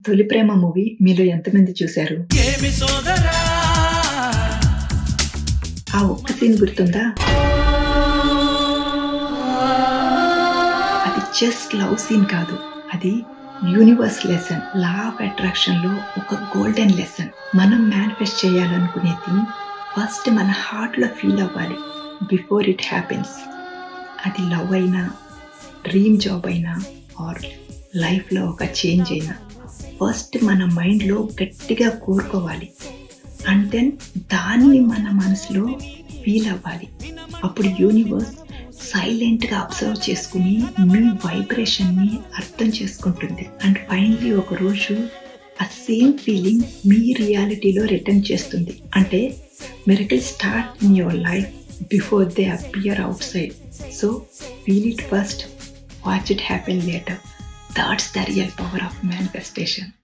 'తొలి ప్రేమ' మూవీ మీలో ఎంతమంది చూసారు? ఏమి సోదరా ఆ ఒక్క సీన్ గుర్తుందా? అది జస్ట్ లవ్ సీన్ కాదు. అది యూనివర్స్ లెసన్. లా ఆఫ్ అట్రాక్షన్‌లో ఒక గోల్డెన్ లెసన్. మనం మేనిఫెస్ట్ చేయాలనుకునేది ఫస్ట్ మన హార్ట్‌లో ఫీల్ అవ్వాలి. Before it happens. అది లవ్ అయినా, డ్రీమ్ జాబ్ అయినా ఆర్ లైఫ్‌లో ఒక చేంజ్ అయినా. ఫస్ట్ మన మైండ్‌లో గట్టిగా కోరుకోవాలి. అండ్ దెన్ దాన్ని మన మనసులో ఫీల్ అవ్వాలి. అప్పుడు యూనివర్స్ సైలెంట్‌గా అబ్జర్వ్ చేసుకుని మీ వైబ్రేషన్‌ని అర్థం చేసుకుంటుంది. అండ్ ఫైనల్లీ ఒకరోజు ఆ సేమ్ ఫీలింగ్ మీ రియాలిటీలో రిటర్న్ చేస్తుంది. అంటే miracles start in your life before they appear out side. So feel it first, watch it happen later. That's the real power of manifestation.